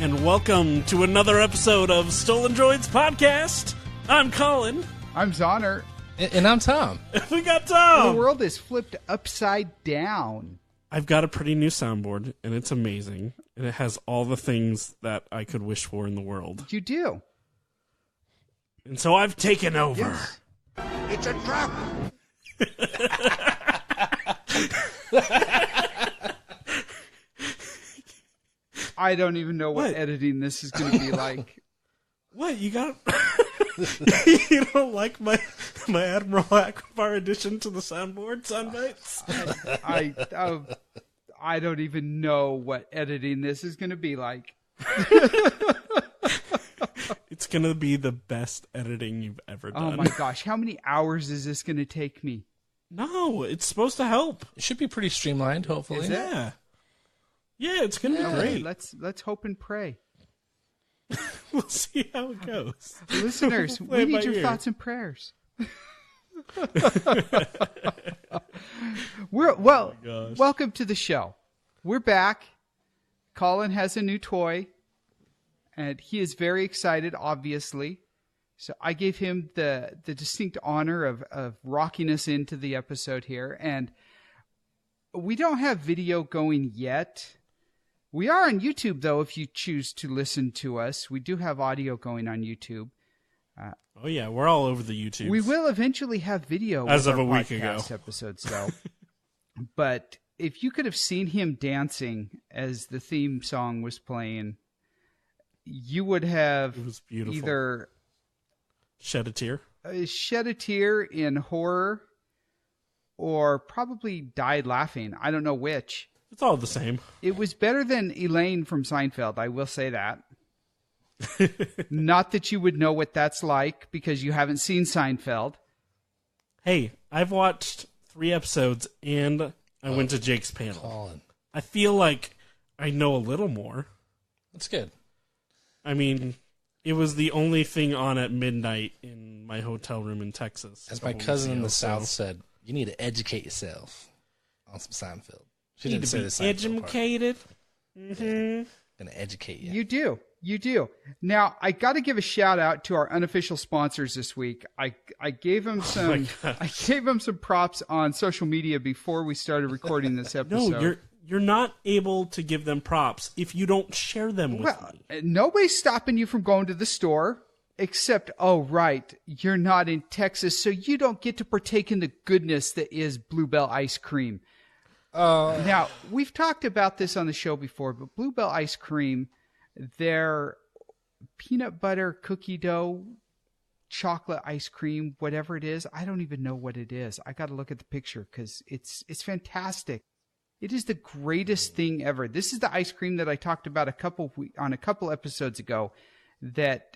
and welcome to another episode of Stolen Droids Podcast. I'm Collin. I'm Zonner. And I'm Tom. We got Tom. The world is flipped upside down. I've got a pretty new soundboard, and it's amazing. And it has all the things that I could wish for in the world. You do. And so I've taken over. Yes. It's a trap! I don't even know what editing this is going to be like. What? You got... You don't like my Admiral Akbar addition to the soundboard, Soundbites? I don't even know what editing this is going to be like. It's going to be the best editing you've ever done. Oh my gosh, how many hours is this going to take me? No, it's supposed to help. It should be pretty streamlined, hopefully. Yeah. Yeah, it's going to be great. Let's hope and pray. We'll see how it goes. Listeners, we need your thoughts and prayers. Welcome to the show. We're back. Collin has a new toy, and he is very excited, obviously. So I gave him the distinct honor of rocking us into the episode here. And we don't have video going yet. We are on YouTube, though, if you choose to listen to us. We do have audio going on YouTube. Oh, yeah, we're all over the YouTube. We will eventually have video as with of our a week podcast ago. episodes, though. But if you could have seen him dancing as the theme song was playing, you would have It was beautiful. either Shed a tear. Shed a tear in horror or probably died laughing. I don't know which. It's all the same. It was better than Elaine from Seinfeld, I will say that. Not that you would know what that's like because you haven't seen Seinfeld. Hey, I've watched 3 episodes and I went to Jake's panel. Collin. I feel like I know a little more. That's good. I mean, it was the only thing on at midnight in my hotel room in Texas. As my cousin in the South said, you need to educate yourself on some Seinfeld. She Need didn't to say be the Seinfeld part. educated. Mm-hmm. Gonna educate you. You do. You do. Now, I got to give a shout out to our unofficial sponsors this week. I gave them some props on social media before we started recording this episode. No, you're not able to give them props if you don't share them with me. Nobody's stopping you from going to the store except, oh, right, you're not in Texas, so you don't get to partake in the goodness that is Bluebell ice cream. Now, we've talked about this on the show before, but Bluebell ice cream, their peanut butter cookie dough, chocolate ice cream, whatever it is, I don't even know what it is. I got to look at the picture because it's fantastic. It is the greatest thing ever. This is the ice cream that I talked about on a couple episodes ago that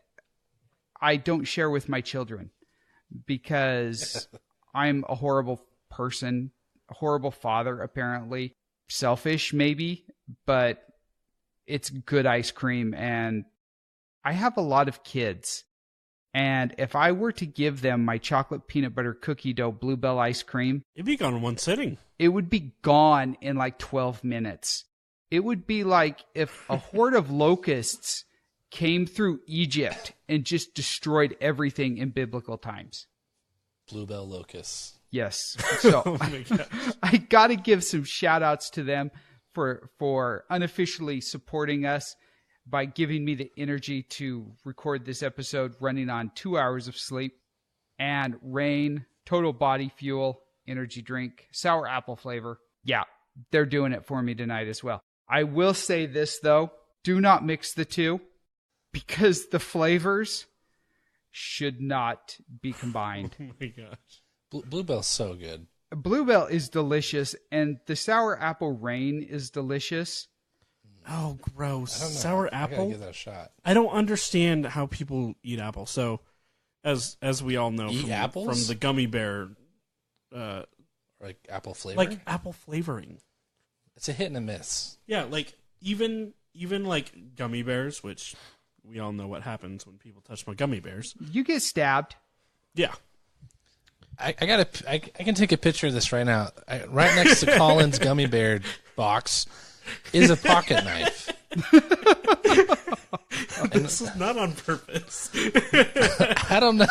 I don't share with my children because I'm a horrible person. A horrible father, apparently. Selfish, maybe, but it's good ice cream. And I have a lot of kids. And if I were to give them my chocolate peanut butter cookie dough Bluebell ice cream, It'd be gone in one sitting. it would be gone in like 12 minutes. It would be like if a horde of locusts came through Egypt and just destroyed everything in biblical times. Bluebell locusts. Yes. So Oh my gosh. I got to give some shout outs to them for unofficially supporting us by giving me the energy to record this episode running on 2 hours of sleep. And Rain, Total Body Fuel, energy drink, sour apple flavor. Yeah, they're doing it for me tonight as well. I will say this, though. Do not mix the two because the flavors should not be combined. Oh my gosh. Bluebell's so good. Bluebell is delicious, and the sour apple Rain is delicious. Oh, gross. I don't know. Sour I gotta apple? give that a shot. I don't understand how people eat apple. So, as we all know, Eat apples? from the gummy bear, Like apple flavor. like apple flavoring. It's a hit and a miss. Yeah, like even like gummy bears, which we all know what happens when people touch my gummy bears. You get stabbed. Yeah. I can take a picture of this right now. Right next to Collin's gummy bear box is a pocket knife. This is not on purpose. I don't know.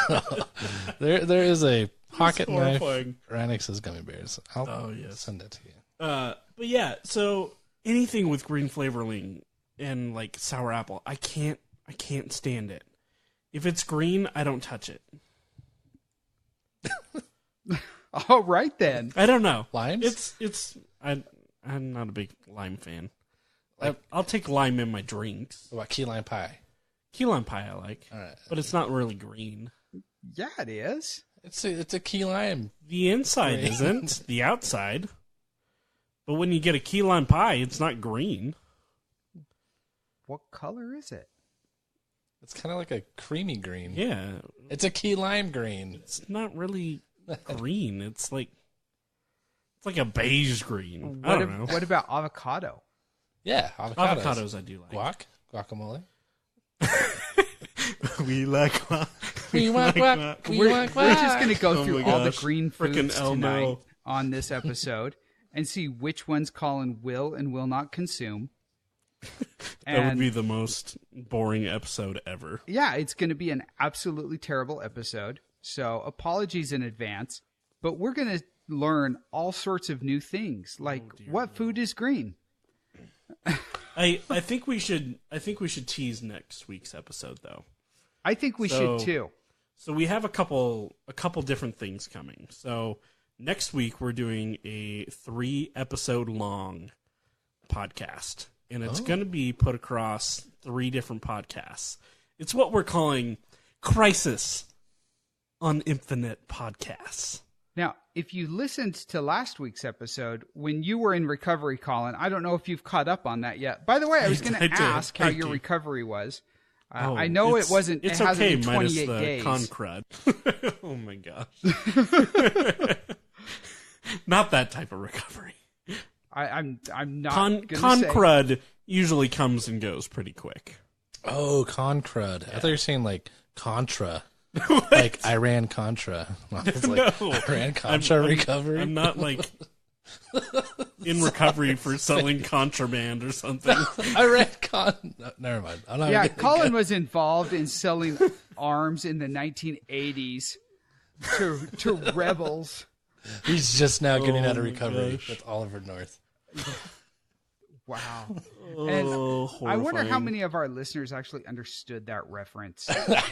There is a pocket knife. Horrifying. Ranix's gummy bears. I'll send it to you. But yeah, so anything with green flavoring and like sour apple, I can't stand it. If it's green, I don't touch it. All right then. I don't know. Limes? I'm not a big lime fan. I'll take lime in my drinks. What about key lime pie? Key lime pie I like, All right. but it's not really green. Yeah, it is. It's a key lime. The inside Green. isn't, the outside. But when you get a key lime pie, it's not green. What color is it? It's kind of like a creamy green. Yeah, It's a key lime green. it's not really green. It's like a beige green. I don't know. What about avocado? Yeah, avocados. Avocados I do like. Guacamole. We like guac. We want guac. We want guac. We're just going to go Oh through my all the gosh. green Frickin' foods tonight Elmo. on this episode and see which ones Collin will and will not consume. That would be the most boring episode ever. Yeah, it's going to be an absolutely terrible episode. So apologies in advance. But we're going to learn all sorts of new things, like what food is green. I think we should tease next week's episode though. I think we should too. So we have a couple different things coming. So next week we're doing a 3-episode long podcast, and it's going to be put across 3 different podcasts. It's what we're calling Crisis on Infinite Podcasts. Now, if you listened to last week's episode, when you were in recovery, Collin, I don't know if you've caught up on that yet. By the way, I was going to ask how your recovery was. I know it wasn't. It's it hasn't okay, been minus 28 the days. con crud. Oh my gosh! Not that type of recovery. I'm not Con gonna say. crud usually comes and goes pretty quick. Oh, con crud. I thought you were saying like Contra. Like Iran Contra. I was like, No. Iran Contra recovery? I'm not like in recovery for selling contraband or something. Iran Con... No, never mind. I'm not Yeah, gonna Collin go. was involved in selling arms in the 1980s to rebels. He's just now getting Oh out of my recovery gosh. with Oliver North. Wow. Oh, And I wonder how horrifying. many of our listeners actually understood that reference. I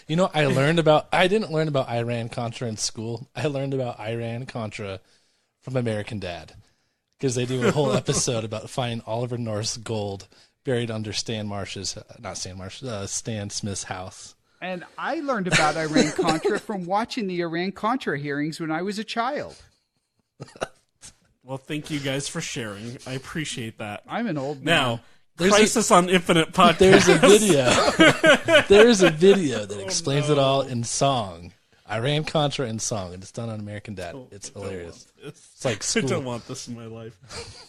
didn't learn about Iran Contra in school. I learned about Iran Contra from American Dad. Because they do a whole episode about finding Oliver North's gold buried under Stan Smith's house. And I learned about Iran Contra from watching the Iran Contra hearings when I was a child. Well, thank you guys for sharing. I appreciate that. I'm an old man. Now, Crisis on Infinite Podcast. There's a video. There's a video that explains it all in song. Iran Contra in song, and it's done on American Dad. It's hilarious. It's like I don't school, want this in my life.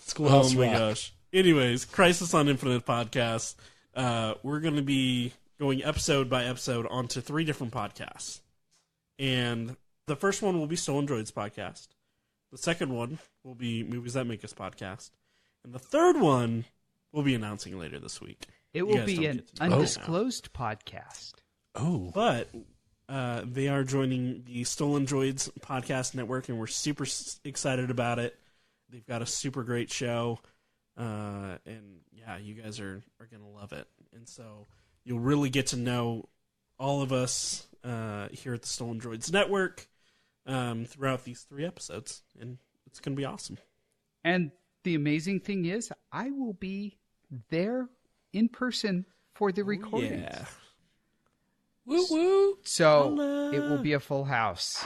Schoolhouse Oh my Rock. gosh. Anyways, Crisis on Infinite Podcast. We're going to be going episode by episode onto 3 different podcasts. And the first one will be Stolen Droids podcast. The second one will be Movies That Make Us podcast. And the third one we'll be announcing later this week. It You will guys be don't an get to know undisclosed podcast. Oh, But they are joining the Stolen Droids podcast network, and we're super excited about it. They've got a super great show, and yeah, you guys are going to love it. And so you'll really get to know all of us here at the Stolen Droids network throughout these 3 episodes, and it's going to be awesome. And the amazing thing is, I will be there in person for the recordings. Yeah. woo woo! So Holla. it will be a full house.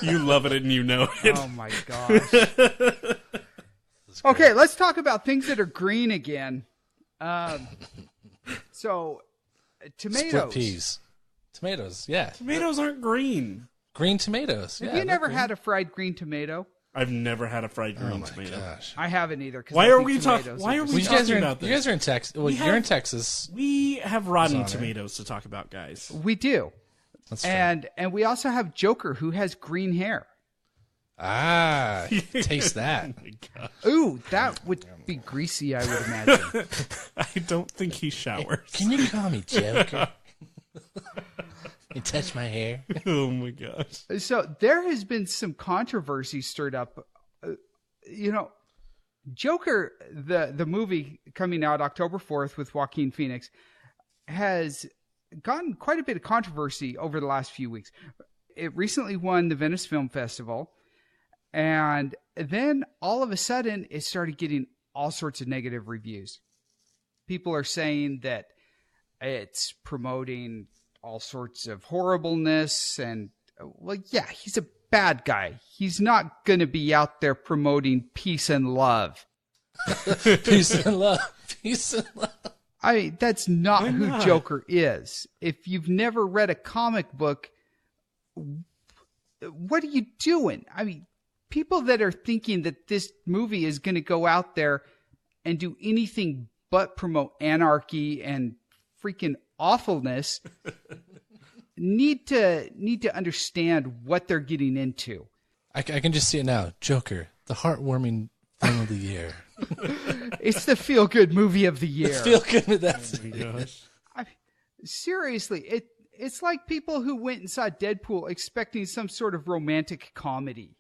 You love it and you know it. Oh my gosh. Okay, let's talk about things that are green again. So, tomatoes. Split peas. Tomatoes, yeah. Tomatoes aren't green. Green tomatoes. Have yeah, you never they're had a fried green tomato? I've never had a fried green. green Oh my tomato. gosh. I haven't either. 'Cause Why I are think we talking? tomatoes Why are just- we You guys talking are in, about this? you guys are in Texas. Well, We you're in have- Texas. We have rotten Sorry. tomatoes to talk about, guys. We do. That's true. And we also have Joker, who has green hair. Ah, taste that. Oh my gosh. Ooh, that would be greasy, I would imagine. I don't think he showers. Can you call me Joker? You touch my hair. Oh my gosh. So there has been some controversy stirred up. Joker, the movie coming out October 4th with Joaquin Phoenix, has gotten quite a bit of controversy over the last few weeks. It recently won the Venice Film Festival, and then all of a sudden it started getting all sorts of negative reviews. People are saying that it's promoting all sorts of horribleness, and well, yeah, he's a bad guy. He's not going to be out there promoting peace and love. Peace and love. Peace and love. I mean, that's not who Joker is. If you've never read a comic book, what are you doing? I mean, people that are thinking that this movie is going to go out there and do anything but promote anarchy and freaking awfulness need to understand what they're getting into. I can just see it now. Joker, the heartwarming film of the year. It's the feel-good movie of the year. Feel good with that. Oh my gosh. Seriously, it's like people who went and saw Deadpool expecting some sort of romantic comedy.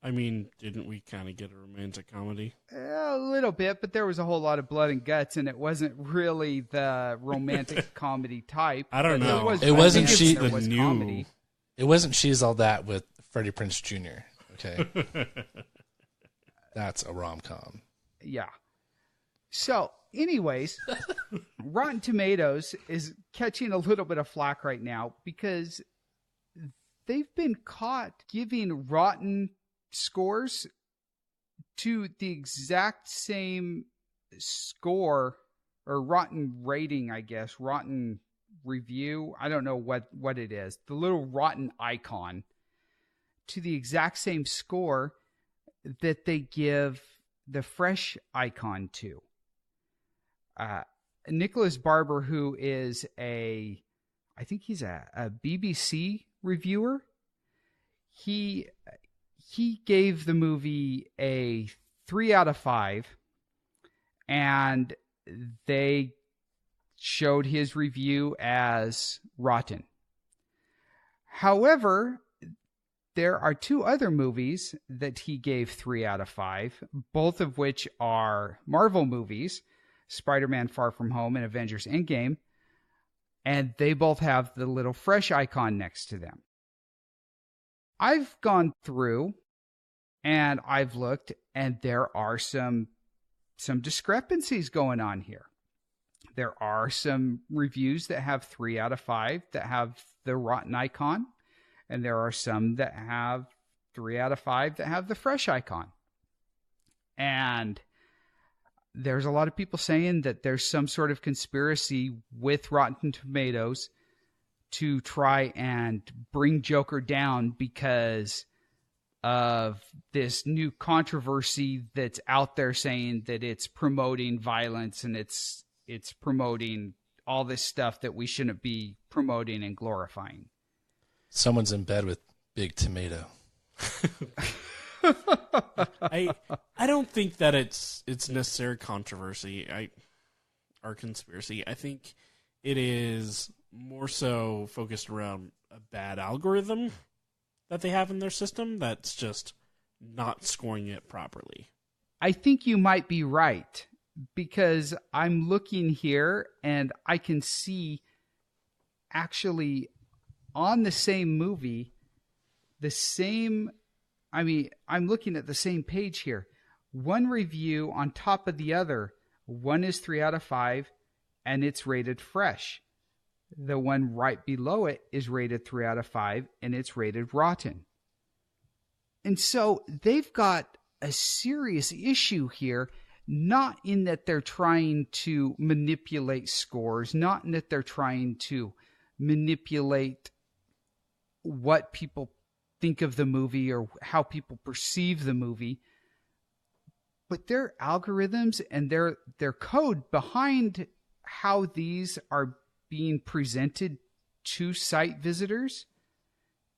I mean, didn't we kind of get a romantic comedy? A little bit, but there was a whole lot of blood and guts, and it wasn't really the romantic comedy type. I don't know. It wasn't comedy. It wasn't She's All That with Freddie Prinze Jr. Okay. That's a rom-com. Yeah. So, anyways, Rotten Tomatoes is catching a little bit of flack right now because they've been caught giving rotten scores to the exact same score, or rotten rating, I guess, rotten review. I don't know what it is. The little rotten icon to the exact same score that they give the fresh icon to. Nicholas Barber, who is I think he's a BBC reviewer, he gave the movie a 3 out of 5, and they showed his review as rotten. However, there are 2 other movies that he gave 3 out of 5, both of which are Marvel movies, Spider-Man Far From Home and Avengers Endgame, and they both have the little fresh icon next to them. I've gone through and I've looked, and there are some discrepancies going on here. There are some reviews that have 3 out of 5 that have the rotten icon, and there are some that have 3 out of 5 that have the fresh icon. And there's a lot of people saying that there's some sort of conspiracy with Rotten Tomatoes to try and bring Joker down because of this new controversy that's out there saying that it's promoting violence and it's promoting all this stuff that we shouldn't be promoting and glorifying. Someone's in bed with Big Tomato. I don't think that it's necessary controversy or conspiracy. I think it is more so focused around a bad algorithm that they have in their system that's just not scoring it properly. I think you might be right, because I'm looking here and I can see actually on the same movie, I'm looking at the same page here. One review on top of the other. One is 3 out of 5, and it's rated fresh. The one right below it is rated 3 out of 5, and it's rated rotten. And so they've got a serious issue here, not in that they're trying to manipulate scores, not in that they're trying to manipulate what people think of the movie or how people perceive the movie, but their algorithms and their code behind how these are being presented to site visitors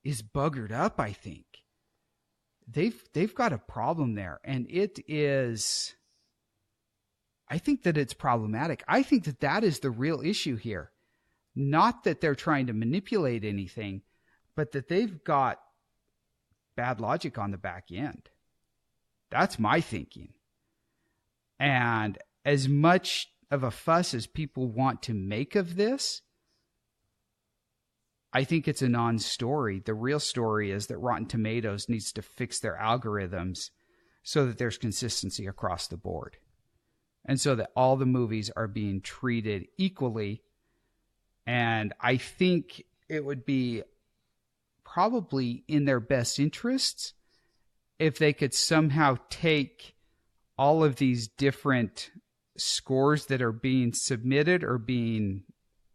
is buggered up, I think. They've got a problem there, and it is, I think that it's problematic. I think that that is the real issue here. Not that they're trying to manipulate anything, but that they've got bad logic on the back end. That's my thinking. And as much of a fuss as people want to make of this, I think it's a non-story. The real story is that Rotten Tomatoes needs to fix their algorithms so that there's consistency across the board. And so that all the movies are being treated equally. And I think it would be probably in their best interests if they could somehow take all of these different scores that are being submitted or being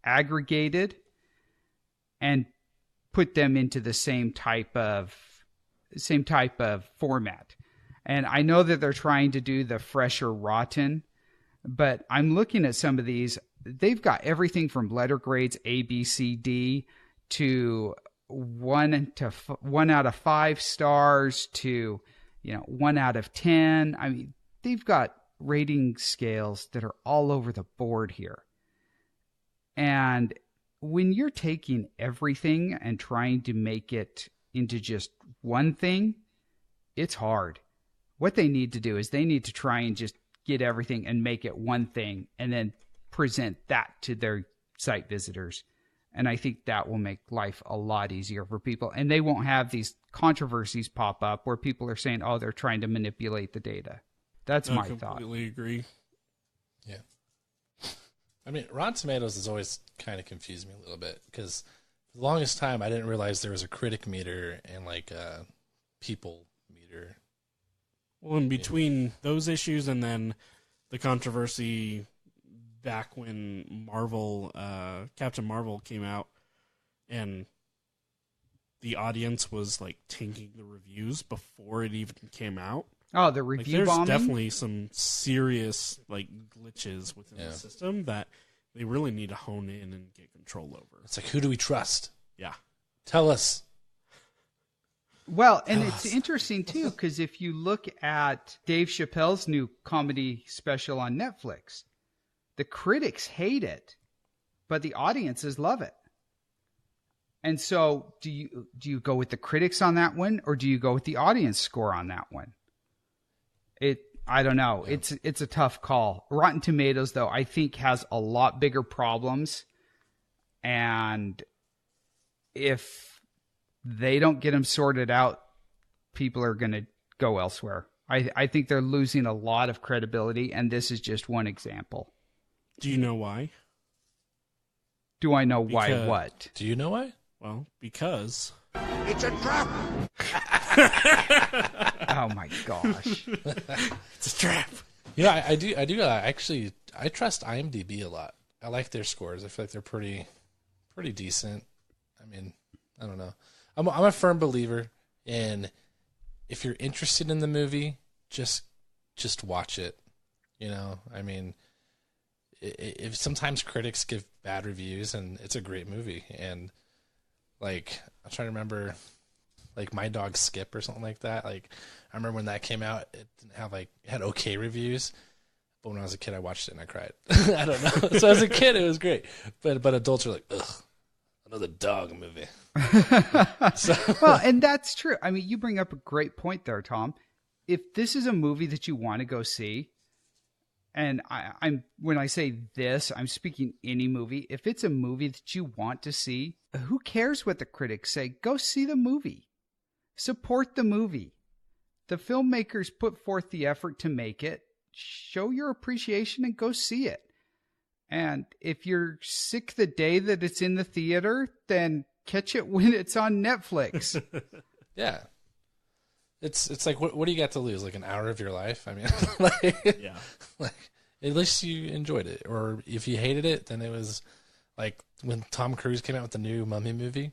aggregated and put them into the same type of format. And I know that they're trying to do the fresh or rotten, but I'm looking at some of these. They've got everything from letter grades A, B, C, D to 1 out of 5 stars to 1 out of 10. I mean, they've got rating scales that are all over the board here. And when you're taking everything and trying to make it into just one thing, it's hard. What they need to do is they need to try and just get everything and make it one thing and then present that to their site visitors. And I think that will make life a lot easier for people. And they won't have these controversies pop up where people are saying, oh, they're trying to manipulate the data. That's my thought. I completely agree. Yeah. I mean, Rotten Tomatoes has always kind of confused me a little bit because for the longest time I didn't realize there was a critic meter and like a people meter. Well, in between those issues and then the controversy back when Captain Marvel came out and the audience was like tanking the reviews before it even came out. Oh, the review bombing? There's definitely some serious like glitches within the system that they really need to hone in and get control over. It's like, who do we trust? Yeah. Tell us. Well, and it's interesting too, because if you look at Dave Chappelle's new comedy special on Netflix, the critics hate it, but the audiences love it. And so do you go with the critics on that one, or do you go with the audience score on that one? I don't know. Yeah. It's a tough call. Rotten Tomatoes, though, I think has a lot bigger problems. And if they don't get them sorted out, people are going to go elsewhere. I think they're losing a lot of credibility, and this is just one example. Do you know why? Do I know why what? Do you know why? Well, because... It's a trap! Oh my gosh. It's a trap. Yeah, I do. Actually, I trust IMDb a lot. I like their scores. I feel like they're pretty decent. I mean, I don't know. I'm a firm believer in if you're interested in the movie, just watch it. I mean, if sometimes critics give bad reviews and it's a great movie, and like I'm trying to remember, like My Dog Skip or something like that. Like I remember when that came out, it didn't have it had okay reviews, but when I was a kid, I watched it and I cried. I don't know. So as a kid, it was great, but adults are like, ugh, another dog movie. Well, and that's true. I mean, you bring up a great point there, Tom. If this is a movie that you want to go see, and I'm when I say this, I'm speaking any movie. If it's a movie that you want to see, who cares what the critics say? Go see the movie. Support the movie. The filmmakers put forth the effort to make it. Show your appreciation and go see it. And if you're sick the day that it's in the theater, then catch it when it's on Netflix. Yeah. It's like, what do you got to lose? Like an hour of your life? I mean, Yeah. Like, at least you enjoyed it. Or if you hated it, then it was like when Tom Cruise came out with the new Mummy movie.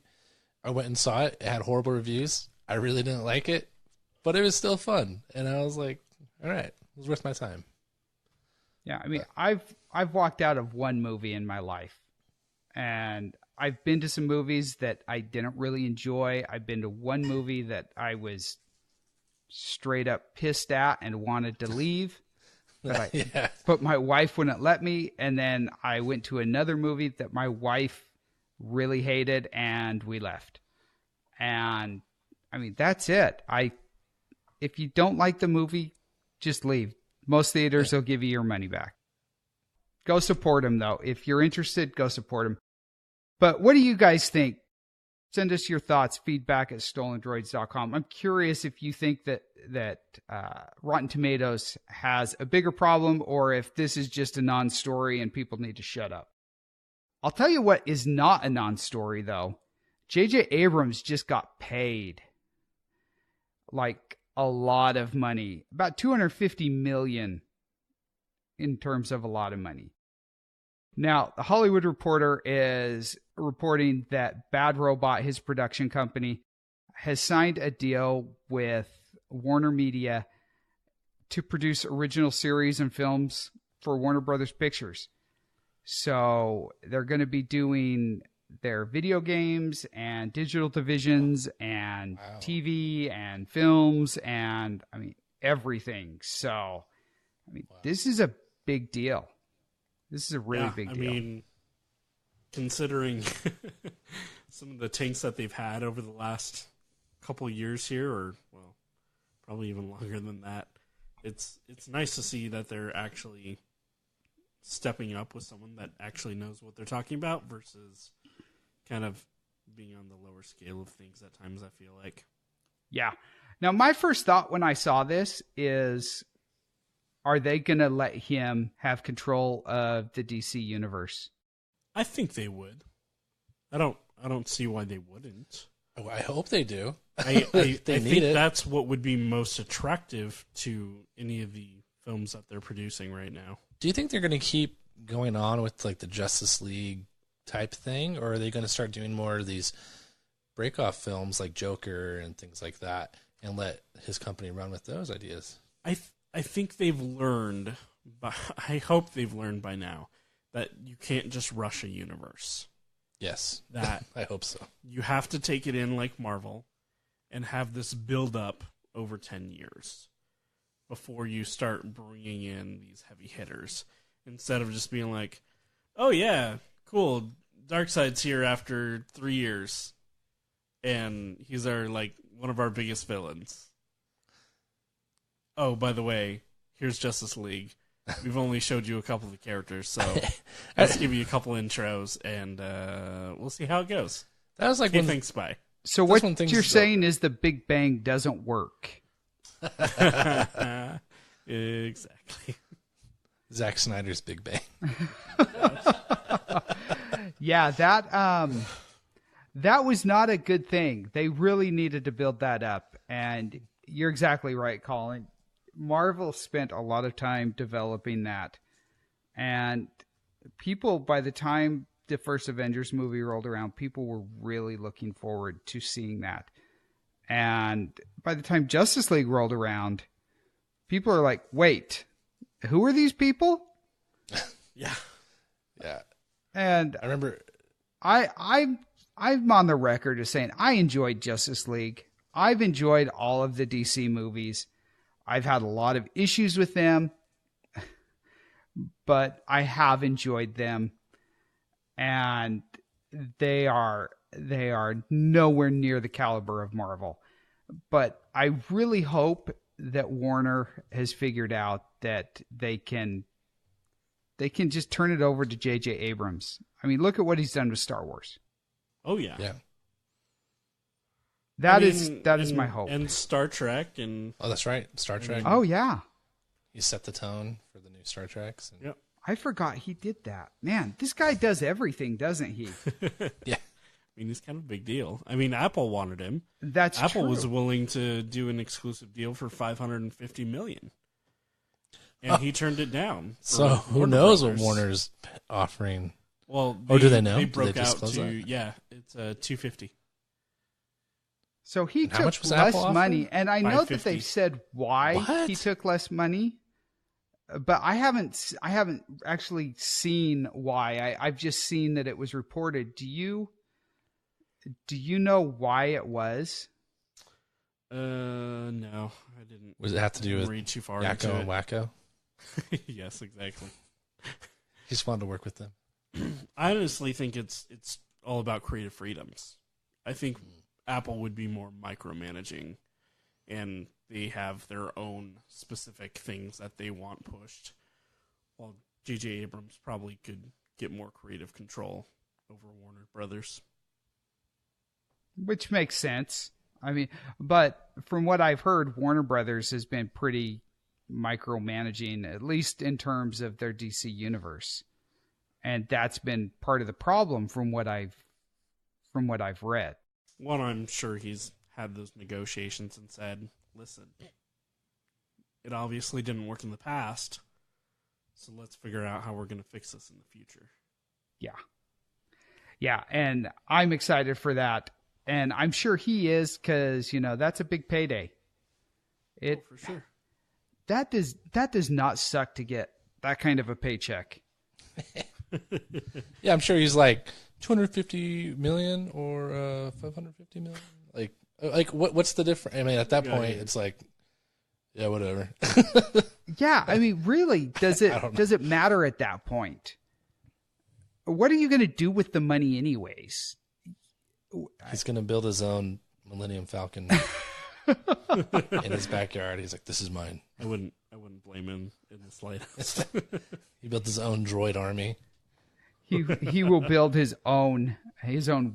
I went and saw it. It had horrible reviews. I really didn't like it, but it was still fun. And I was like, all right, it was worth my time. Yeah, I mean, I've walked out of one movie in my life, and I've been to some movies that I didn't really enjoy. I've been to one movie that I was straight up pissed at and wanted to leave. But my wife wouldn't let me. And then I went to another movie that my wife really hated, and we left. And I mean, that's it. If you don't like the movie, just leave. Most theaters will give you your money back. Go support them, though. If you're interested, go support them. But what do you guys think? Send us your thoughts, feedback at stolendroids.com. I'm curious if you think that Rotten Tomatoes has a bigger problem, or if this is just a non-story and people need to shut up. I'll tell you what is not a non-story, though. J.J. Abrams just got paid like a lot of money, about $250 million in terms of a lot of money. Now, the Hollywood Reporter is reporting that Bad Robot, his production company, has signed a deal with Warner Media to produce original series and films for Warner Brothers Pictures. So they're going to be doing their video games and digital divisions and TV and films and, I mean, everything. So, I mean, this is a big deal. This is a really big deal. I mean, considering some of the tanks that they've had over the last couple of years here, or, well, probably even longer than that, it's nice to see that they're actually stepping up with someone that actually knows what they're talking about versus kind of being on the lower scale of things at times, I feel like. Yeah. Now, my first thought when I saw this is, are they going to let him have control of the DC universe? I think they would. I don't see why they wouldn't. Oh, I hope they do. I think that's what would be most attractive to any of the films that they're producing right now. Do you think they're going to keep going on with like the Justice League type thing, or are they going to start doing more of these break-off films like Joker and things like that and let his company run with those ideas? I think they've learned, I hope they've learned by now, that you can't just rush a universe. Yes, that I hope so. You have to take it in like Marvel and have this build up over 10 years before you start bringing in these heavy hitters, instead of just being like, oh yeah, cool, Darkseid's here after 3 years, and he's one of our biggest villains. Oh, by the way, here's Justice League. We've only showed you a couple of the characters, so let's give you a couple intros, and we'll see how it goes. That was like thanks, bye. So what you're saying is the Big Bang doesn't work. Exactly. Zack Snyder's Big Bang. Yeah, that was not a good thing. They really needed to build that up, and you're exactly right, Collin. Marvel spent a lot of time developing that, and people, by the time the first Avengers movie rolled around, people were really looking forward to seeing that. And by the time Justice League rolled around, people are like, wait, who are these people? Yeah. And I remember I'm on the record as saying I enjoyed Justice League. I've enjoyed all of the DC movies. I've had a lot of issues with them, but I have enjoyed them, and they are nowhere near the caliber of Marvel. But I really hope that Warner has figured out that they can just turn it over to J.J. Abrams. I mean, look at what he's done with Star Wars. Oh yeah. That is my hope. And Star Trek that's right, Star Trek. Oh yeah. He set the tone for the new Star Treks. Yep. I forgot he did that. Man, this guy does everything, doesn't he? Yeah. I mean, he's kind of a big deal. I mean, Apple wanted him. Apple was willing to do an exclusive deal for $550 million. And he turned it down. So who knows what Warner's offering? Well, do they know? They broke out to that? It's $250. So he took less money, and I know that they've said why he took less money. but I haven't actually seen why. I've just seen that it was reported. Do you know why it was? No, I didn't. Was it have to do with read too far Yakko into and Wacko? Yes, exactly. He just wanted to work with them. I honestly think it's all about creative freedoms. I think Apple would be more micromanaging, and they have their own specific things that they want pushed, while J.J. Abrams probably could get more creative control over Warner Brothers. Which makes sense. I mean, but from what I've heard, Warner Brothers has been pretty micromanaging, at least in terms of their DC universe. And that's been part of the problem from what I've read. One, I'm sure he's had those negotiations and said, listen, it obviously didn't work in the past, so let's figure out how we're going to fix this in the future. Yeah. Yeah, and I'm excited for that. And I'm sure he is, because, that's a big payday. For sure. That does not suck to get that kind of a paycheck. Yeah, I'm sure he's like 250 million or 550 million. Like what's the difference? I mean, at that point, it's like, yeah, whatever. Yeah, I mean, really, does it matter at that point? What are you going to do with the money, anyways? He's going to build his own Millennium Falcon in his backyard. He's like, "This is mine." I wouldn't blame him in the slightest. He built his own droid army. He will build his own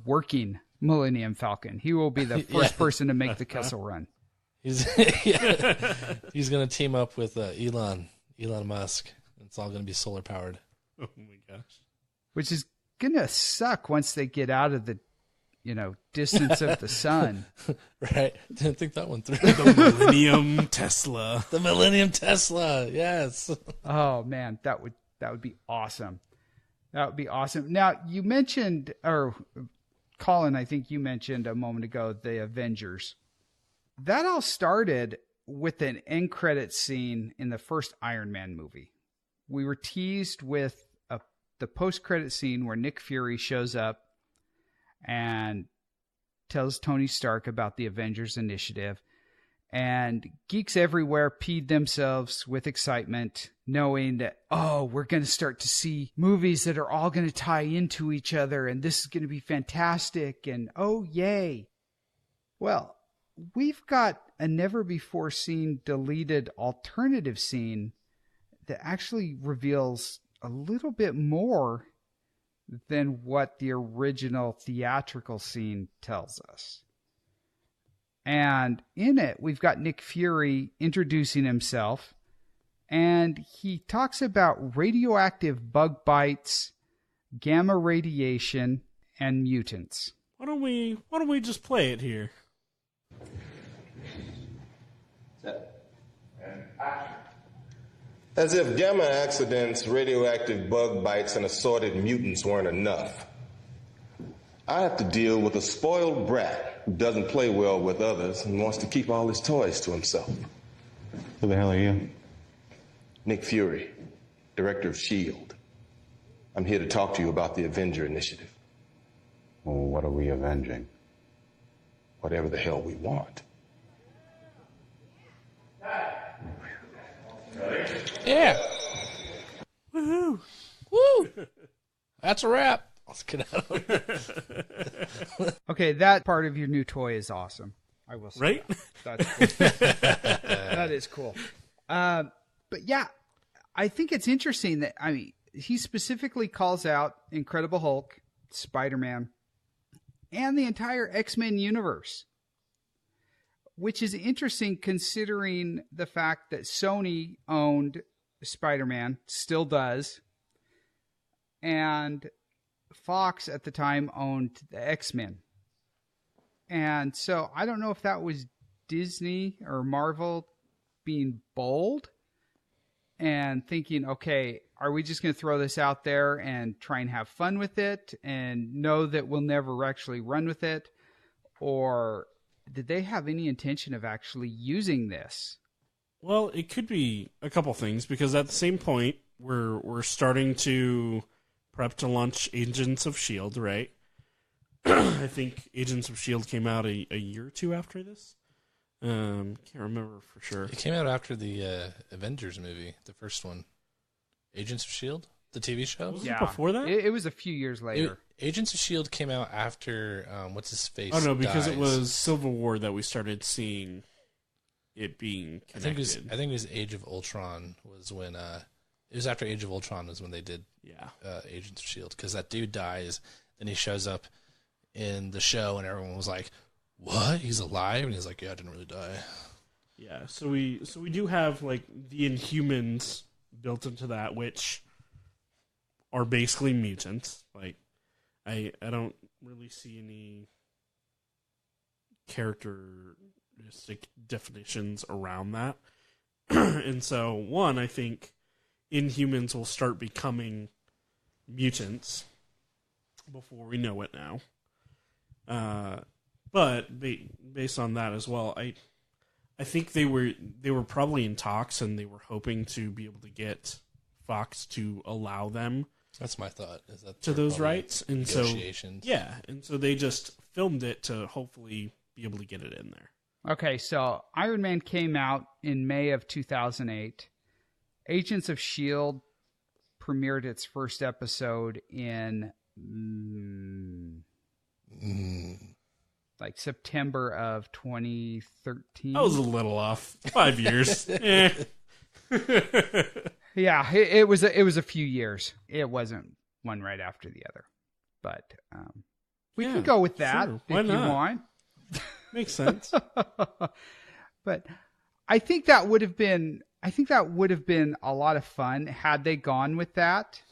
working Millennium Falcon. He will be the first person to make the Kessel Run. He's going to team up with Elon Musk. It's all going to be solar powered. Oh my gosh! Which is going to suck once they get out of the distance of the sun. Right. Didn't think that one through. The Millennium Tesla. The Millennium Tesla. Yes. Oh man, that would be awesome. That would be awesome. Now, you mentioned, or Collin, I think you mentioned a moment ago, the Avengers. That all started with an end credits scene in the first Iron Man movie. We were teased with the post-credit scene where Nick Fury shows up and tells Tony Stark about the Avengers Initiative. And geeks everywhere peed themselves with excitement, knowing that, we're going to start to see movies that are all going to tie into each other, and this is going to be fantastic, and oh, yay. Well, we've got a never-before-seen deleted alternative scene that actually reveals a little bit more than what the original theatrical scene tells us. And in it, we've got Nick Fury introducing himself, and he talks about radioactive bug bites, gamma radiation, and mutants. Why don't we just play it here? As if gamma accidents, radioactive bug bites, and assorted mutants weren't enough, I have to deal with a spoiled brat who doesn't play well with others and wants to keep all his toys to himself. Who the hell are you? Nick Fury, director of S.H.I.E.L.D. I'm here to talk to you about the Avenger Initiative. Well, what are we avenging? Whatever the hell we want. Yeah. Woohoo! Woo! That's a wrap. Let's get out of here. Okay, that part of your new toy is awesome. I will say. Right? That's cool. That is cool. But yeah, I think it's interesting that, he specifically calls out Incredible Hulk, Spider-Man, and the entire X-Men universe. Which is interesting considering the fact that Sony owned Spider-Man, still does, and Fox at the time owned the X-Men. And so I don't know if that was Disney or Marvel being bold and thinking, okay, are we just going to throw this out there and try and have fun with it and know that we'll never actually run with it? Or did they have any intention of actually using this? Well, it could be a couple things, because at the same point, we're starting to prep to launch Agents of S.H.I.E.L.D., right? I think Agents of S.H.I.E.L.D. came out a year or two after this. Can't remember for sure. It came out after the Avengers movie, the first one. Agents of S.H.I.E.L.D., the TV show? Was it before that? It was a few years later. Agents of S.H.I.E.L.D. came out after, what's-his-face Oh, no, because dies. it was Civil War that we started seeing it being connected. I think it was Age of Ultron was when... it was after Age of Ultron was when they did Agents of S.H.I.E.L.D., because that dude dies, then he shows up in the show, and everyone was like, what? He's alive? And he's like, yeah, I didn't really die. Yeah, so we do have like the Inhumans built into that, which are basically mutants. Like, I don't really see any characteristic definitions around that. And so, one, I think Inhumans will start becoming mutants before we know it now. But based on that as well, I think they were probably in talks, and they were hoping to be able to get Fox to allow them. That's my thought. Is that to those rights, and negotiations. and so they just filmed it to hopefully be able to get it in there. Okay, so Iron Man came out in May of 2008. Agents of S.H.I.E.L.D. premiered its first episode in like September of 2013. I was a little off. 5 years. Yeah, it was a few years. It wasn't one right after the other, but we can go with that sure. if you want. Makes sense. But I think that would have been a lot of fun had they gone with that.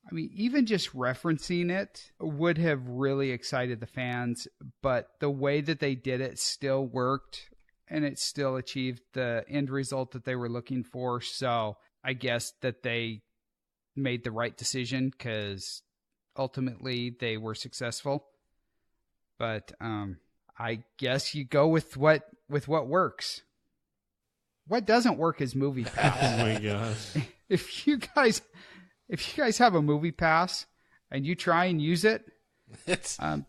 I mean, even just referencing it would have really excited the fans, but the way that they did it still worked, and it still achieved the end result that they were looking for. So I guess that they made the right decision, because ultimately they were successful. But I guess you go with what works. What doesn't work is MoviePass. Oh my gosh. If you guys have a MoviePass and you try and use it,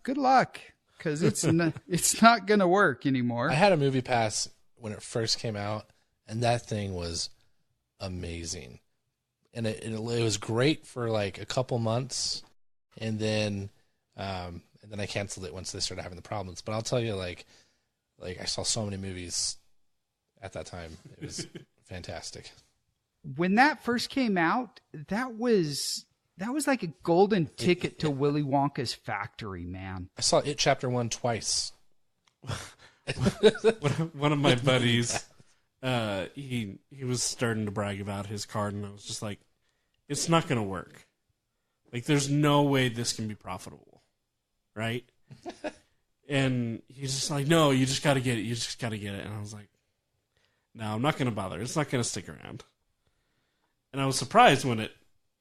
good luck, because it's not going to work anymore. I had a MoviePass when it first came out, and that thing was amazing. And it was great for like a couple months, and then I canceled it once they started having the problems. But I'll tell you, like I saw so many movies at that time. It was fantastic. When that first came out, that was like a golden ticket to Willy Wonka's factory, man. I saw It Chapter 1 twice. One of my buddies, he was starting to brag about his card, and I was just like, it's not going to work. Like, there's no way this can be profitable, right? And he's just like, no, you just got to get it. You just got to get it. And I was like, no, I'm not going to bother. It's not going to stick around. And I was surprised when it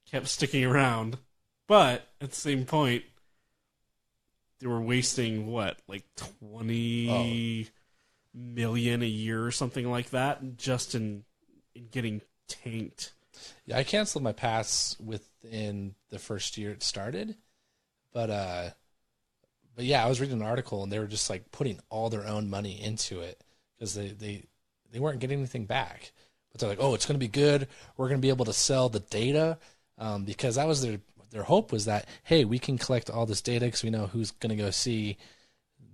kept sticking around. But at the same point, they were wasting, like 20 million a year or something like that just in getting tanked. Yeah, I canceled my pass within the first year it started. But yeah, I was reading an article, and they were just like putting all their own money into it because they weren't getting anything back. But they're like, oh, it's going to be good. We're going to be able to sell the data, because that was their hope, was that, hey, we can collect all this data because we know who's going to go see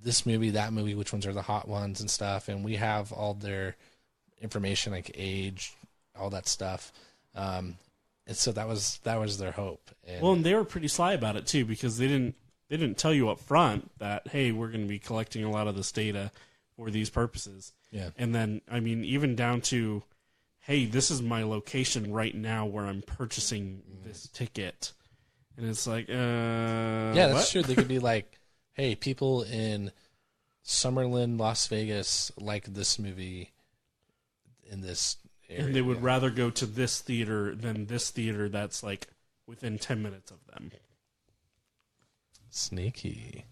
this movie, that movie, which ones are the hot ones and stuff, and we have all their information, like age, all that stuff. And so that was their hope. And they were pretty sly about it too, because they didn't tell you up front that, hey, we're going to be collecting a lot of this data for these purposes. Yeah. And then, I mean, even down to, hey, this is my location right now where I'm purchasing this ticket. And it's like, yeah, that's true. They could be like, hey, people in Summerlin, Las Vegas like this movie in this area. And they would rather go to this theater than this theater that's like within 10 minutes of them. Sneaky.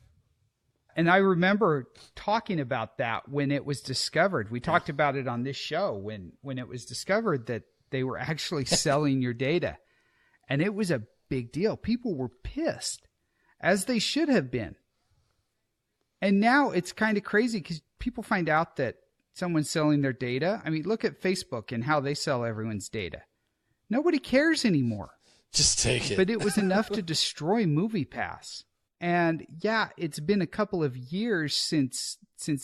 And I remember talking about that when it was discovered. We talked about it on this show when it was discovered that they were actually selling your data. And it was a big deal. People were pissed, as they should have been. And now it's kind of crazy because people find out that someone's selling their data. I mean, look at Facebook and how they sell everyone's data. Nobody cares anymore. Just take it. But it was enough to destroy MoviePass. And yeah, it's been a couple of years since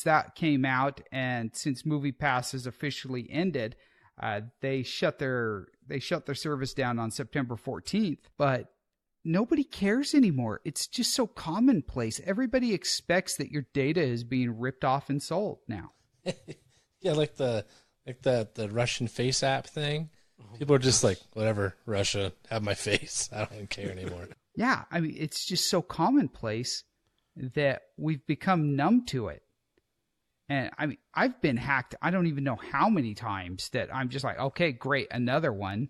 that came out, and since MoviePass has officially ended. They shut their service down on September 14th, but nobody cares anymore. It's just so commonplace. Everybody expects that your data is being ripped off and sold now. Yeah, like the Russian face app thing. People are just like, whatever, Russia, have my face. I don't care anymore. Yeah, I mean, it's just so commonplace that we've become numb to it. And I mean, I've been hacked. I don't even know how many times that I'm just like, okay, great, another one.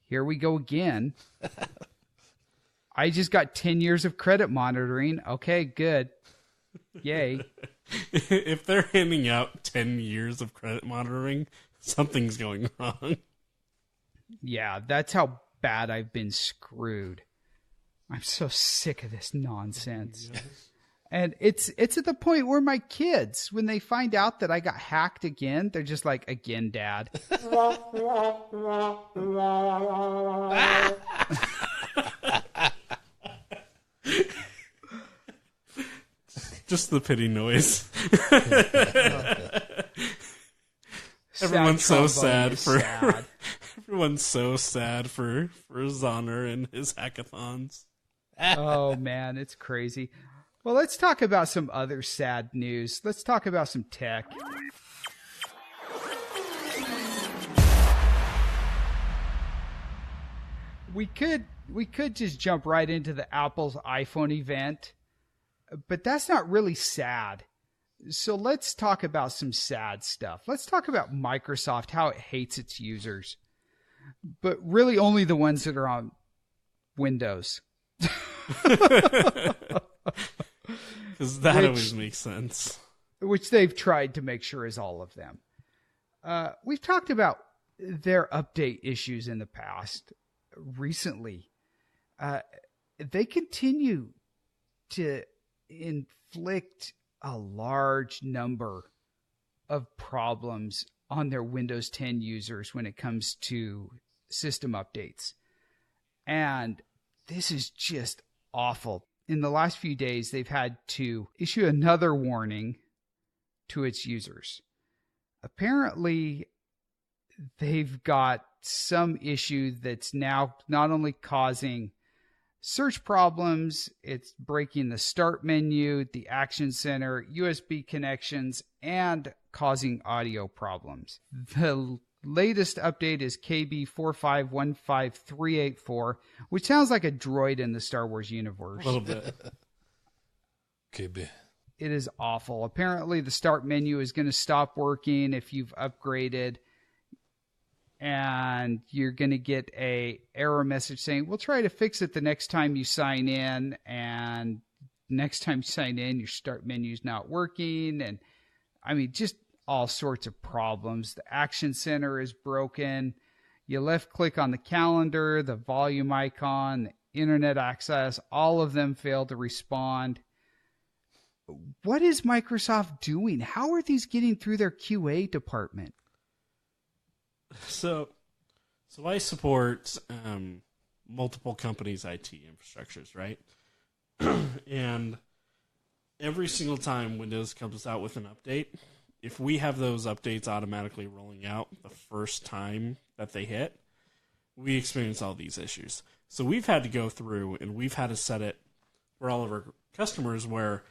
Here we go again. I just got 10 years of credit monitoring. Okay, good. Yay. If they're handing out 10 years of credit monitoring, something's going wrong. Yeah, that's how bad I've been screwed. I'm so sick of this nonsense. Yes. And it's at the point where my kids, when they find out that I got hacked again, they're just like, again, Dad. Just the pity noise. Everyone's so sad for everyone's so sad for Zonner and his hackathons. Oh man, it's crazy. Well, let's talk about some other sad news. Let's talk about some tech. We could just jump right into the Apple's iPhone event, but that's not really sad. So let's talk about some sad stuff. Let's talk about Microsoft, how it hates its users, but really only the ones that are on Windows. Because that always makes sense. Which they've tried to make sure is all of them. We've talked about their update issues in the past. Recently, they continue to inflict a large number of problems on their Windows 10 users when it comes to system updates. And this is just awful. In the last few days, they've had to issue another warning to its users. Apparently, they've got some issue that's now not only causing search problems, it's breaking the start menu, the action center, USB connections, and causing audio problems. The latest update is KB4515384, which sounds like a droid in the Star Wars universe. A little bit. KB. It is awful. Apparently, the start menu is going to stop working if you've upgraded, and you're going to get a error message saying, we'll try to fix it the next time you sign in, and next time you sign in, your start menu is not working, and I mean, just all sorts of problems. The action center is broken. You left click on the calendar, the volume icon, the internet access, all of them fail to respond. What is Microsoft doing? How are these getting through their QA department? So I support multiple companies' IT infrastructures, right? And every single time Windows comes out with an update, if we have those updates automatically rolling out the first time that they hit, we experience all these issues. So we've had to go through and we've had to set it for all of our customers where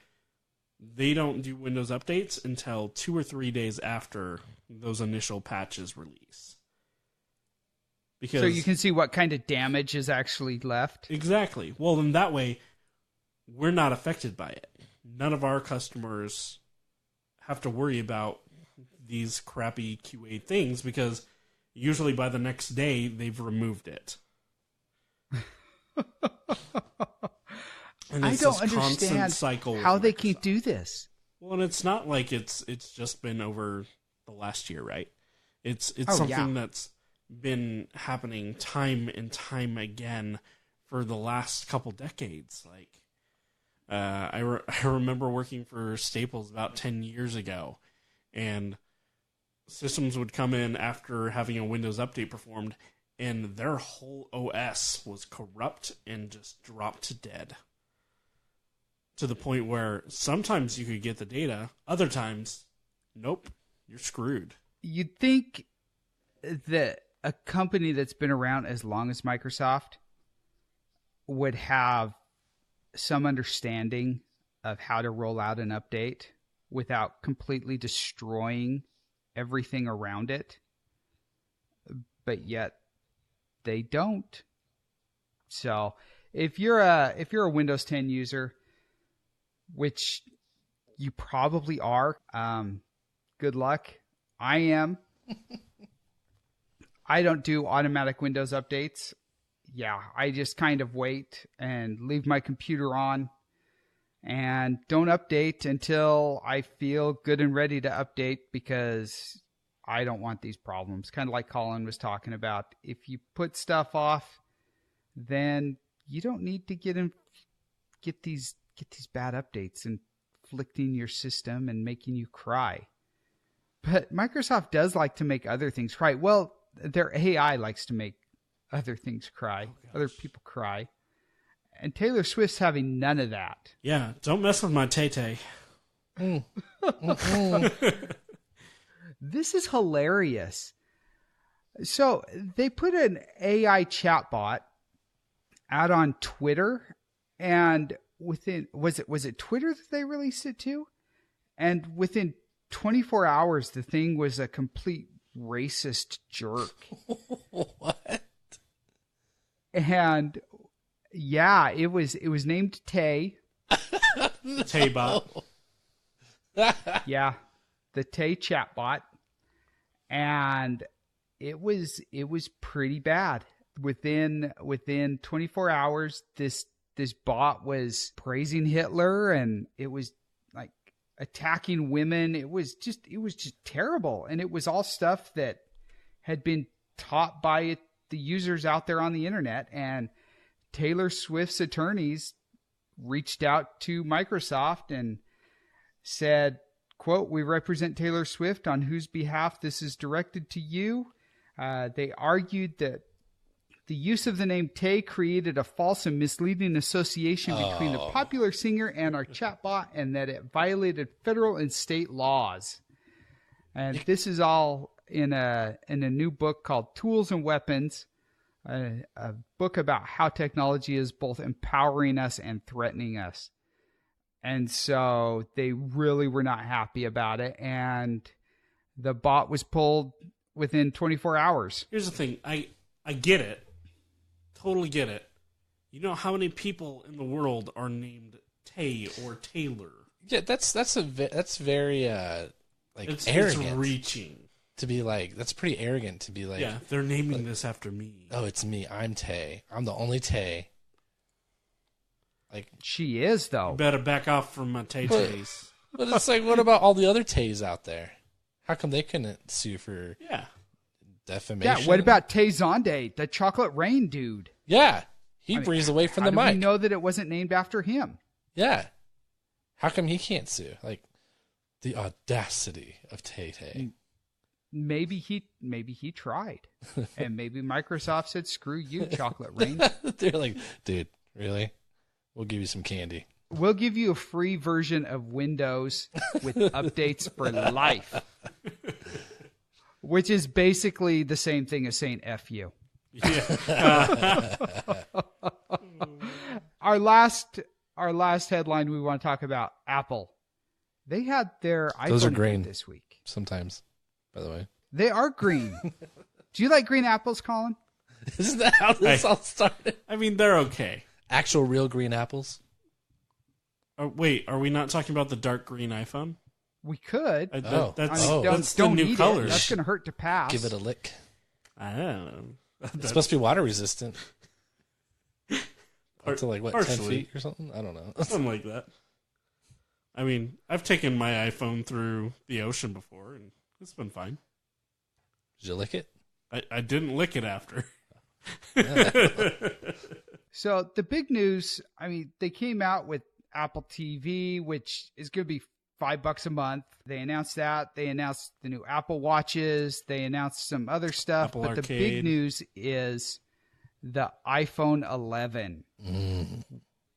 they don't do Windows updates until 2 or 3 days after those initial patches release. Because so you can see what kind of damage is actually left? Exactly. Well, then that way, we're not affected by it. None of our customers have to worry about these crappy QA things because usually by the next day, they've removed it. And I it's don't this constant understand cycle how with they can Microsoft. do this. Well, and it's not like it's just been over the last year, right? It's Oh, something yeah. that's been happening time and time again for the last couple decades. Like, I remember working for Staples about 10 years ago, and systems would come in after having a Windows update performed, and their whole OS was corrupt and just dropped to dead. To the point where sometimes you could get the data, other times, nope, you're screwed. You'd think that a company that's been around as long as Microsoft would have some understanding of how to roll out an update without completely destroying everything around it. But yet they don't. So if you're a Windows 10 user, which you probably are, good luck. I am. I don't do automatic Windows updates. Yeah, I just kind of wait and leave my computer on and don't update until I feel good and ready to update, because I don't want these problems. Kind of like Collin was talking about. If you put stuff off, then you don't need to get these bad updates inflicting your system and making you cry. But Microsoft does like to make other things cry. Well, their AI likes to make other things cry. Other people cry. And Taylor Swift's having none of that. Yeah, don't mess with my Tay-Tay. This is hilarious. So they put an AI chatbot out on Twitter, and within was it Twitter that they released it to? And within 24 hours, the thing was a complete racist jerk. What? And yeah, it was named Tay. Tay-Bot. Yeah, the Tay chatbot, and it was pretty bad. Within 24 hours, this bot was praising Hitler, and it was like attacking women. It was just terrible, and it was all stuff that had been taught by the users out there on the internet. And Taylor Swift's attorneys reached out to Microsoft and said, quote, "We represent Taylor Swift, on whose behalf this is directed to you." They argued that the use of the name Tay created a false and misleading association between the popular singer and our chatbot, and that it violated federal and state laws. And this is all in a new book called Tools and Weapons, a book about how technology is both empowering us and threatening us. And so they really were not happy about it, and the bot was pulled within 24 hours. Here's the thing. I get it. Totally get it. You know how many people in the world are named Tay or Taylor? Yeah, that's very It's arrogant reaching. to be like. That's pretty arrogant to be like. Yeah, they're naming this after me. Oh, it's me. I'm Tay. I'm the only Tay. Like, She is, though. Better back off from my Tay-Tays. but it's like, what about all the other Tays out there? How come they couldn't sue for Yeah. defamation? Yeah, what about Tay Zonde, the Chocolate Rain dude? Yeah, he breathes away from How the do we mic. know that it wasn't named after him? Yeah, how come he can't sue? Like, the audacity of Tay Tay. Maybe he tried, and maybe Microsoft said, "Screw you, Chocolate Rain. They're like, dude, really? We'll give you some candy. We'll give you a free version of Windows with updates for life," which is basically the same thing as saying "F you." Yeah. Our last headline we want to talk about: Apple. They had their Those are iPhone green. this week. Sometimes, by the way. They are green. Do you like green apples, Collin? Isn't that how this all started? I mean, they're okay. Actual real green apples? Wait, are we not talking about the dark green iPhone? We could. That's Don't the new eat it. colors. That's going to hurt to pass. Give it a lick. I don't know. It's supposed to be water resistant. Up to like, what, 10 feet or something? I don't know. Something like that. I mean, I've taken my iPhone through the ocean before, and it's been fine. Did you lick it? I didn't lick it after. So the big news, I mean, they came out with Apple TV, which is going to be $5 a month. They announced that. They announced the new Apple Watches. They announced some other stuff. Apple but Arcade. The big news is the iPhone 11,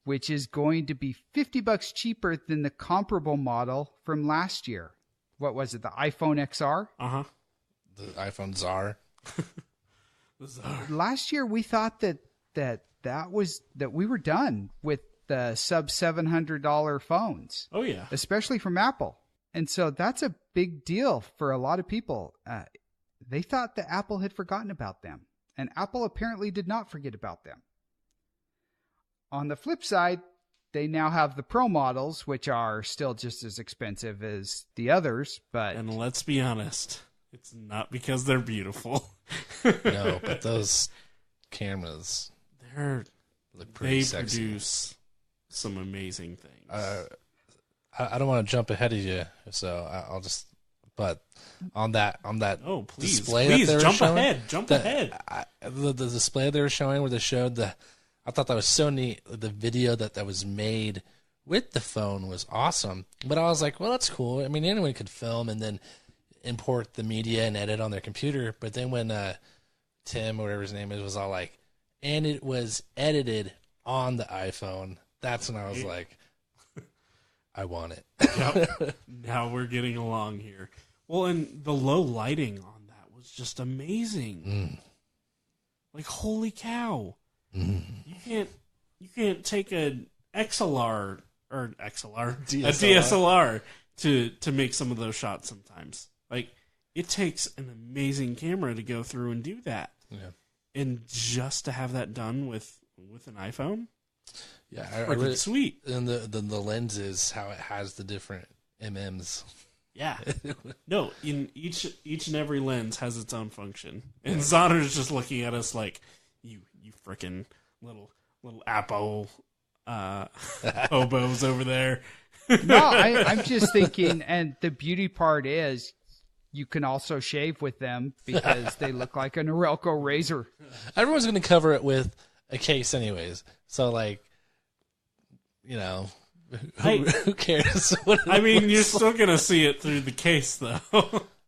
which is going to be $50 cheaper than the comparable model from last year. What was it? The iPhone XR? Uh-huh. The iPhone Czar. Last year we thought that we were done with the sub $700 phones. Oh, yeah. Especially from Apple. And so that's a big deal for a lot of people. They thought that Apple had forgotten about them. And Apple apparently did not forget about them. On the flip side, they now have the Pro models, which are still just as expensive as the others. But And let's be honest, it's not because they're beautiful. No, but those cameras look pretty They sexy. produce some amazing things. I don't want to jump ahead of you, so I'll just. But on that Oh, please, display please, that they were jump showing, ahead, jump ahead. The display they were showing where they showed I thought that was so neat. The video that was made with the phone was awesome. But I was like, well, that's cool. I mean, anyone could film and then import the media and edit on their computer. But then when Tim, or whatever his name is, was all like, and it was edited on the iPhone, that's when I was like, I want it. Yep. Now we're getting along here. Well, and the low lighting on that was just amazing. Like, holy cow. You can't take an XLR or XLR, a DSLR to make some of those shots sometimes. Like, it takes an amazing camera to go through and do that. Yeah. And just to have that done with an iPhone, Yeah, I freaking really, sweet. and the lenses, how it has the different MMs. Yeah. No, in each and every lens has its own function. And Zonner's just looking at us like, you frickin' little Apple hobos over there. no, I'm just thinking, and the beauty part is you can also shave with them because they look like a Norelco razor. Everyone's going to cover it with a case anyways. So, like, you know, who cares? I mean, you're still going to see it through the case, though.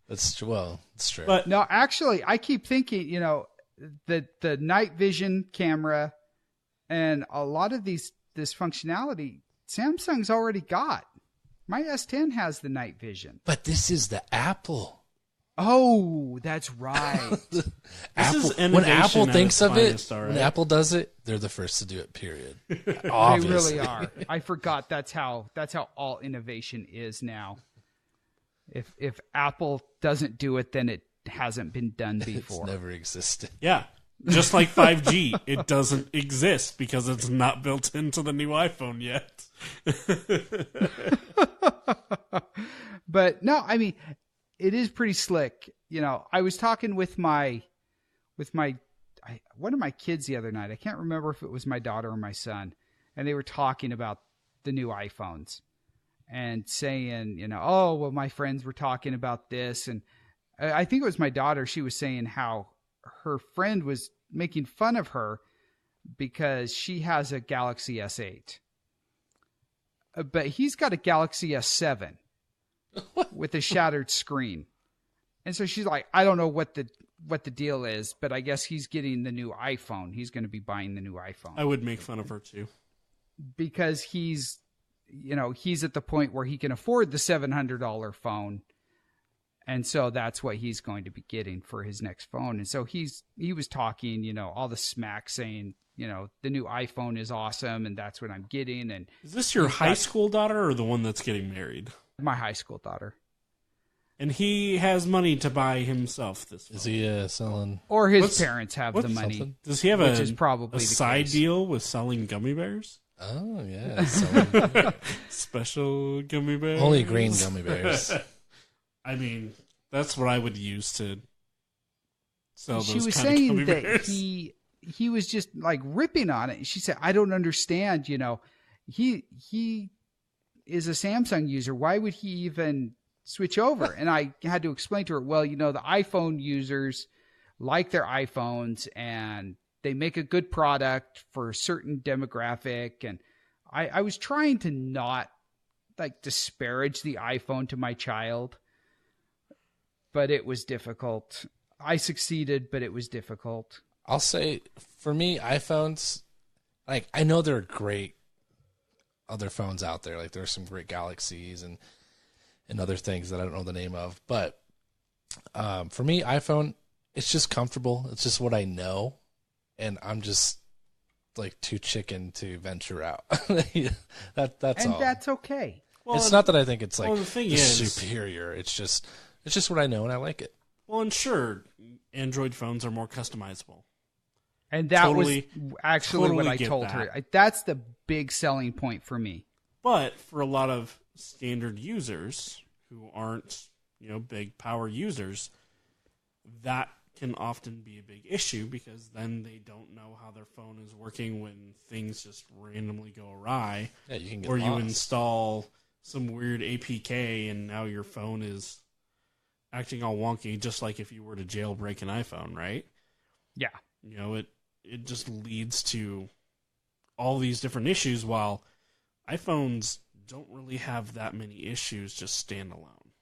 That's true. Well, it's true. But No, actually, I keep thinking, the night vision camera and a lot of this functionality, Samsung's already got. My S10 has the night vision. But this is the Apple. Oh, that's right. When Apple at thinks its of finest, it, all when right? Apple does it, they're the first to do it. Period. They Obviously. really are. I forgot that's how all innovation is now. If Apple doesn't do it, then it hasn't been done before. It's never existed. yeah, just like 5G, it doesn't exist because it's not built into the new iPhone yet. But no, I mean, it is pretty slick. I was talking with one of my kids the other night. I can't remember if it was my daughter or my son, and they were talking about the new iPhones and saying, oh, well, my friends were talking about this, and I think it was my daughter. She was saying how her friend was making fun of her because she has a Galaxy S8. But he's got a Galaxy S7 with a shattered screen. And so she's like, I don't know what the deal is, but I guess he's getting the new iPhone. He's going to be buying the new iPhone. I would make fun of her too. Because he's at the point where he can afford the $700 phone. And so that's what he's going to be getting for his next phone. And so he was talking, all the smack saying, the new iPhone is awesome and that's what I'm getting. And Is this your high school daughter or the one that's getting married? my high school daughter. And he has money to buy himself this phone. Is he selling? Or his What's- parents have the money. something? Does he have which is probably a the side case. deal with selling gummy bears? Oh yeah, selling Special gummy bears? only green gummy bears. I mean, that's what I would use to sell She those was kind of saying gummy that bears. he was just like ripping on it. And she said, I don't understand, he is a Samsung user. Why would he even switch over? And I had to explain to her, well, the iPhone users like their iPhones and they make a good product for a certain demographic. And I was trying to not like disparage the iPhone to my child, but it was difficult. I succeeded, but it was difficult. I'll say, for me, iPhones, like, I know there are great other phones out there. Like, there's some great Galaxies and other things that I don't know the name of. But for me, iPhone, it's just comfortable. It's just what I know. And I'm just, like, too chicken to venture out. That's all. And that's okay. Well, it's not that I think it's, like, the thing is, superior. It's just what I know, and I like it. Well, and sure, Android phones are more customizable. And that was actually what I get told that. her. That's the big selling point for me. But for a lot of standard users who aren't, big power users, that can often be a big issue because then they don't know how their phone is working when things just randomly go awry. Yeah, you can get or lost. You install some weird APK and now your phone is acting all wonky, just like if you were to jailbreak an iPhone, right? Yeah. It just leads to all these different issues, while iPhones don't really have that many issues just standalone.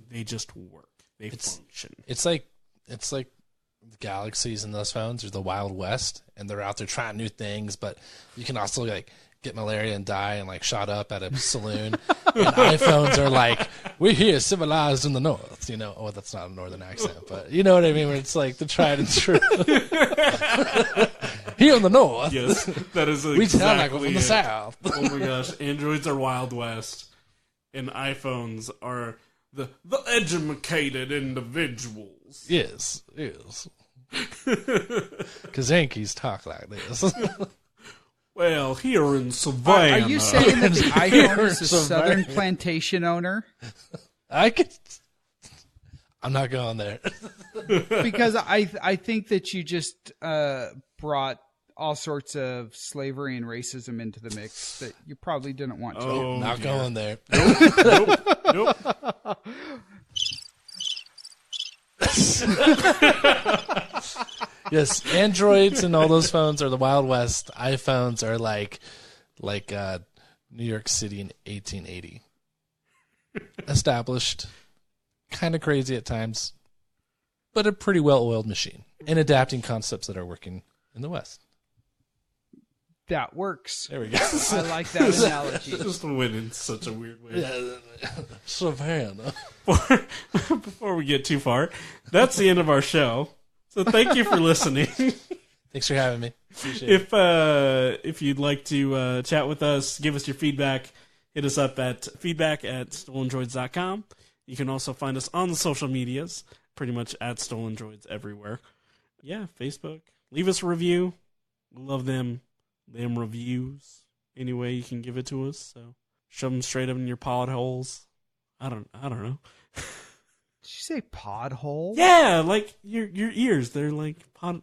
They just work. They function. It's like the Galaxies in those phones are the Wild West, and they're out there trying new things, but you can also like get malaria and die and like shot up at a saloon. And iPhones are like, we're here civilized in the north, Oh, that's not a northern accent, but you know what I mean, where it's like the tried and true. Here in the north. Yes, that is exactly we sound like we're from the south. Oh my gosh, Androids are Wild West, and iPhones are the educated individuals. Yes. Because Yankees talk like this. Well, here in Savannah. Are you saying that the iPhone is a southern plantation owner? I'm not going there. Because I think that you just brought all sorts of slavery and racism into the mix that you probably didn't want to. Oh, not going there. Nope. Yes, Androids and all those phones are the Wild West. iPhones are like New York City in 1880. Established, kind of crazy at times, but a pretty well-oiled machine. And adapting concepts that are working in the West. That works. There we go. I like that analogy. Just went in such a weird way. Savannah. Before we get too far, that's the end of our show. So thank you for listening. Thanks for having me. Appreciate it. If you'd like to chat with us, give us your feedback, hit us up at feedback@stolendroids.com. You can also find us on the social medias, pretty much at Stolen Droids everywhere. Yeah, Facebook. Leave us a review. We love them reviews. Any way you can give it to us. So shove them straight up in your pod holes. I don't know. Did you say pod hole? Yeah, like your ears. They're like pod.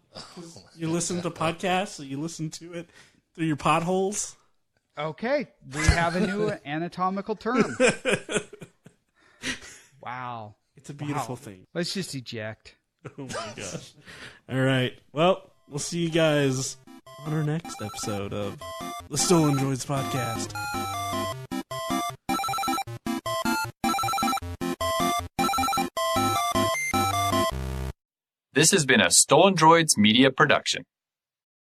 You listen to podcasts, so you listen to it through your potholes. Okay, we have a new anatomical term. Wow. It's a beautiful thing. Let's just eject. Oh my gosh. All right. Well, we'll see you guys on our next episode of the Stolen Droids podcast. This has been a Stolen Droids media production.